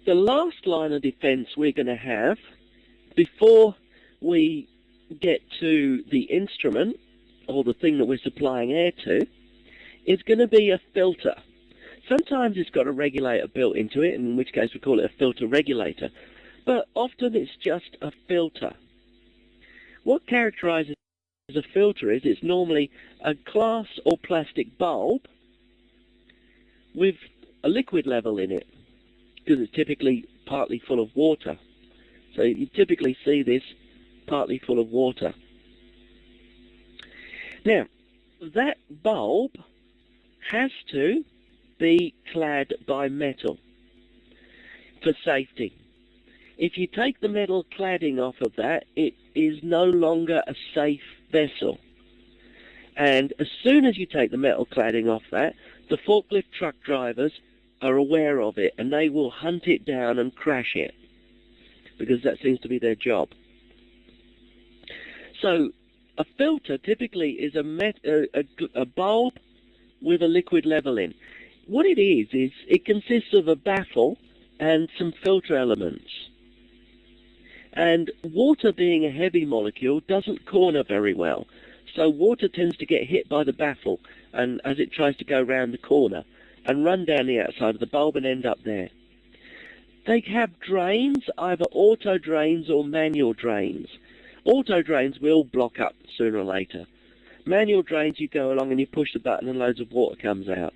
the last line of defense we're going to have before we get to the instrument, or the thing that we're supplying air to, is going to be a filter. Sometimes it's got a regulator built into it, in which case we call it a filter regulator, but often it's just a filter. What characterizes a filter is it's normally a glass or plastic bulb with a liquid level in it, because it's typically partly full of water. So you typically see this partly full of water. Now, that bulb has to be clad by metal for safety. If you take the metal cladding off of that, it is no longer a safe vessel. And as soon as you take the metal cladding off that, the forklift truck drivers are aware of it, and they will hunt it down and crash it, because that seems to be their job. So a filter typically is a bulb with a liquid level in. What it is it consists of a baffle and some filter elements. And water, being a heavy molecule, doesn't corner very well. So water tends to get hit by the baffle and as it tries to go round the corner and run down the outside of the bulb and end up there. They have drains, either auto drains or manual drains. Auto drains will block up sooner or later. Manual drains, you go along and you push the button and loads of water comes out.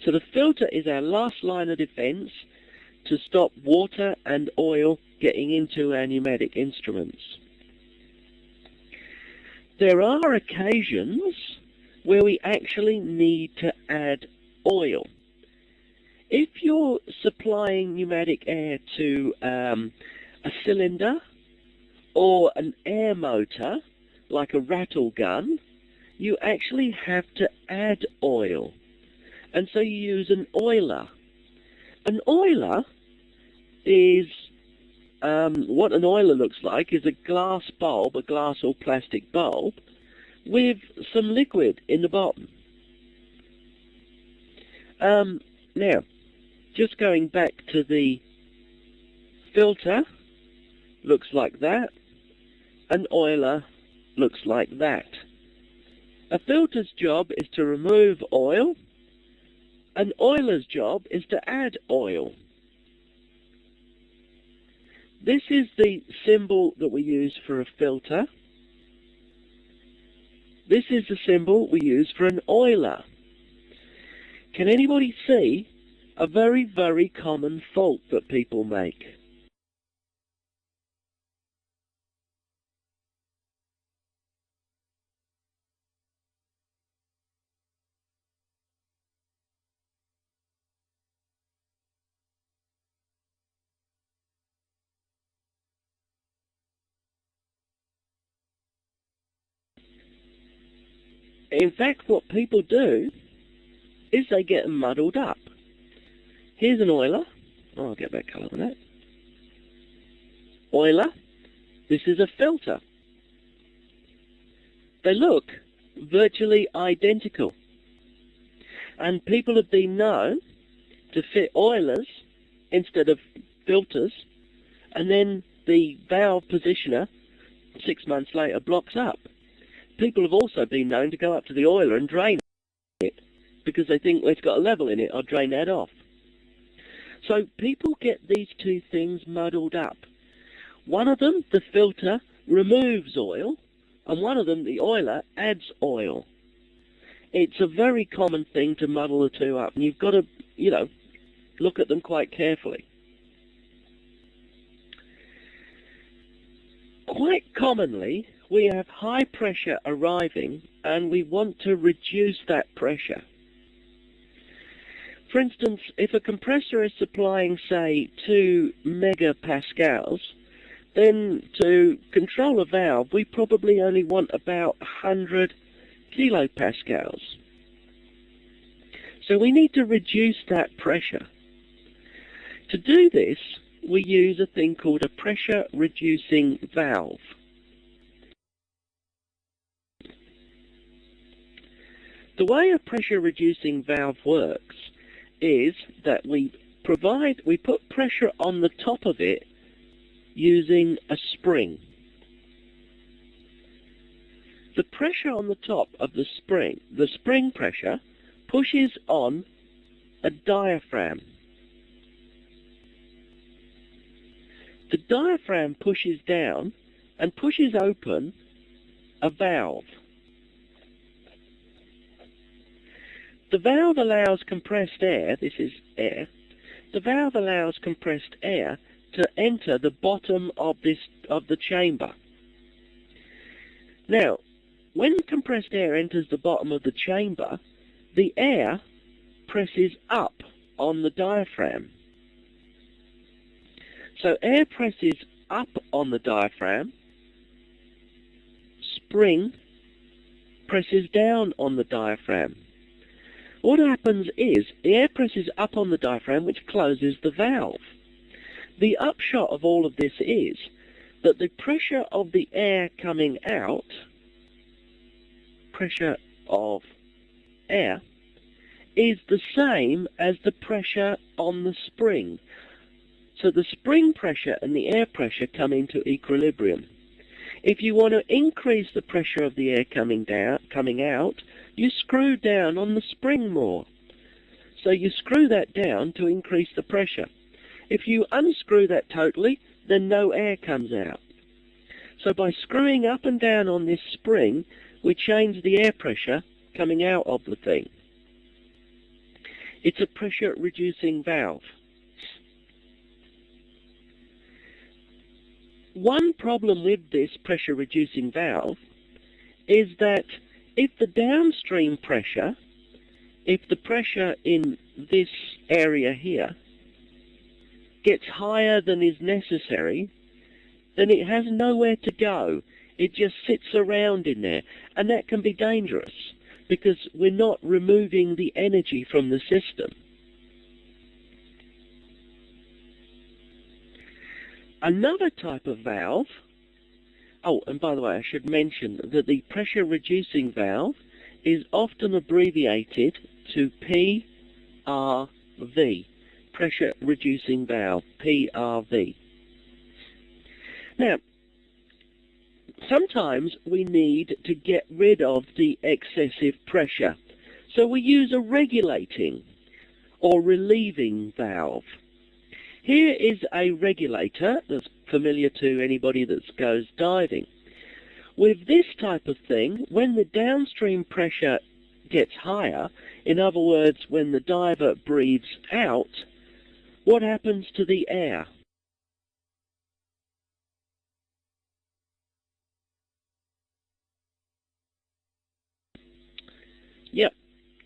So the filter is our last line of defense to stop water and oil getting into our pneumatic instruments. There are occasions where we actually need to add oil. If you're supplying pneumatic air to a cylinder or an air motor, like a rattle gun, you actually have to add oil. And so you use an oiler. An oiler is, what an oiler looks like is a glass bulb, a glass or plastic bulb, with some liquid in the bottom. Now, just going back to the filter, looks like that. An oiler looks like that. A filter's job is to remove oil. An oiler's job is to add oil. This is the symbol that we use for a filter. This is the symbol we use for an oiler. Can anybody see a very, very common fault that people make? In fact, what people do is they get them muddled up. Here's an oiler. Oh, I'll get that colour on that. Oiler. This is a filter. They look virtually identical. And people have been known to fit oilers instead of filters, and then the valve positioner 6 months later blocks up. People have also been known to go up to the oiler and drain it because they think, well, it's got a level in it, I'll drain that off. So people get these two things muddled up. One of them, the filter, removes oil, and one of them, the oiler, adds oil. It's a very common thing to muddle the two up, and you've got to, look at them quite carefully. Quite commonly, we have high pressure arriving, and we want to reduce that pressure. For instance, if a compressor is supplying, say, 2 megapascals, then to control a valve, we probably only want about 100 kilopascals. So we need to reduce that pressure. To do this, we use a thing called a pressure-reducing valve. The way a pressure-reducing valve works is that we we put pressure on the top of it using a spring. The pressure on the top of the spring pressure, pushes on a diaphragm. The diaphragm pushes down and pushes open a valve. The valve allows compressed air, this is air, the valve allows compressed air to enter the bottom of the chamber. Now, when compressed air enters the bottom of the chamber, the air presses up on the diaphragm. So air presses up on the diaphragm, spring presses down on the diaphragm. What happens is the air presses up on the diaphragm, which closes the valve. The upshot of all of this is that the pressure of the air coming out, pressure of air, is the same as the pressure on the spring. So the spring pressure and the air pressure come into equilibrium. If you want to increase the pressure of the air coming out, you screw down on the spring more. So you screw that down to increase the pressure. If you unscrew that totally, then no air comes out. So by screwing up and down on this spring, we change the air pressure coming out of the thing. It's a pressure reducing valve. One problem with this pressure reducing valve is that if the downstream pressure, if the pressure in this area here gets higher than is necessary, then it has nowhere to go. It just sits around in there, and that can be dangerous because we're not removing the energy from the system. Another type of valve, oh, and by the way, I should mention that the pressure reducing valve is often abbreviated to PRV, pressure reducing valve, PRV. Now, sometimes we need to get rid of the excessive pressure, so we use a regulating or relieving valve. Here is a regulator that's familiar to anybody that goes diving. With this type of thing, when the downstream pressure gets higher, in other words, when the diver breathes out, what happens to the air? Yep,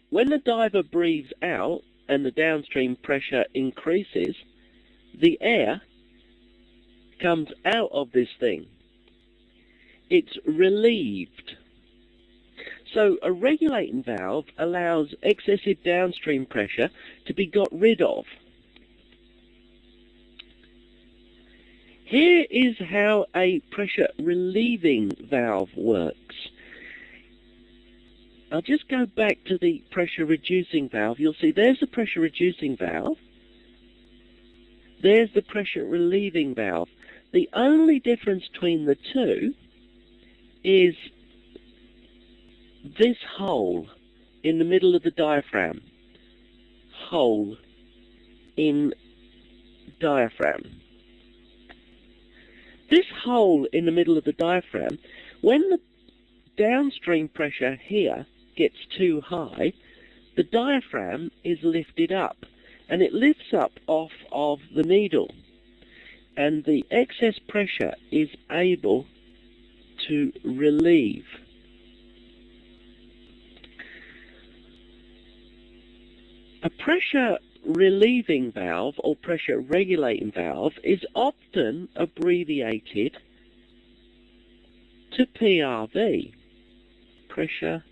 when the diver breathes out and the downstream pressure increases, the air comes out of this thing. It's relieved. So a regulating valve allows excessive downstream pressure to be got rid of. Here is how a pressure relieving valve works. I'll just go back to the pressure reducing valve. You'll see there's the pressure reducing valve. There's the pressure relieving valve. The only difference between the two is this hole in the middle of the diaphragm. Hole in diaphragm. This hole in the middle of the diaphragm, when the downstream pressure here gets too high, the diaphragm is lifted up. And it lifts up off of the needle, and the excess pressure is able to relieve. A pressure relieving valve or pressure regulating valve is often abbreviated to PRV, pressure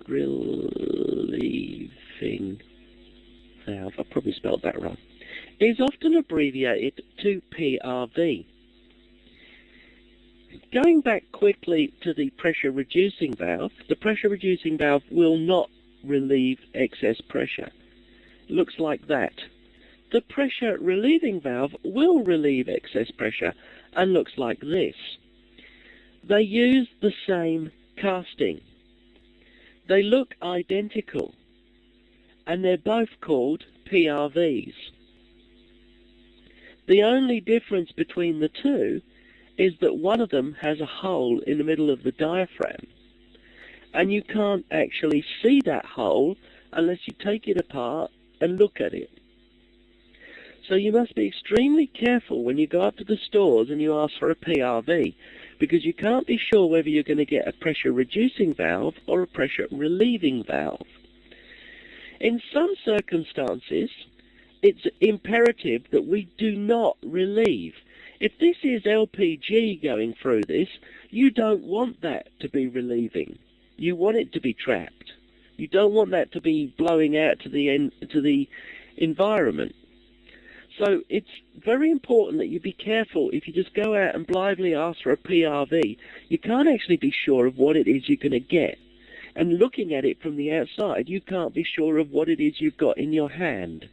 relieving valve, I probably spelled that wrong, is often abbreviated to PRV. Going back quickly to the pressure reducing valve, the pressure reducing valve will not relieve excess pressure. looks like that. The pressure relieving valve will relieve excess pressure and looks like this. They use the same casting. They look identical, and they're both called PRVs. The only difference between the two is that one of them has a hole in the middle of the diaphragm, and you can't actually see that hole unless you take it apart and look at it. So you must be extremely careful when you go up to the stores and you ask for a PRV, because you can't be sure whether you're going to get a pressure reducing valve or a pressure relieving valve. In some circumstances, it's imperative that we do not relieve. If this is LPG going through this, you don't want that to be relieving. You want it to be trapped. You don't want that to be blowing out to the environment. So it's very important that you be careful. If you just go out and blithely ask for a PRV, you can't actually be sure of what it is you're going to get. And looking at it from the outside, you can't be sure of what it is you've got in your hand.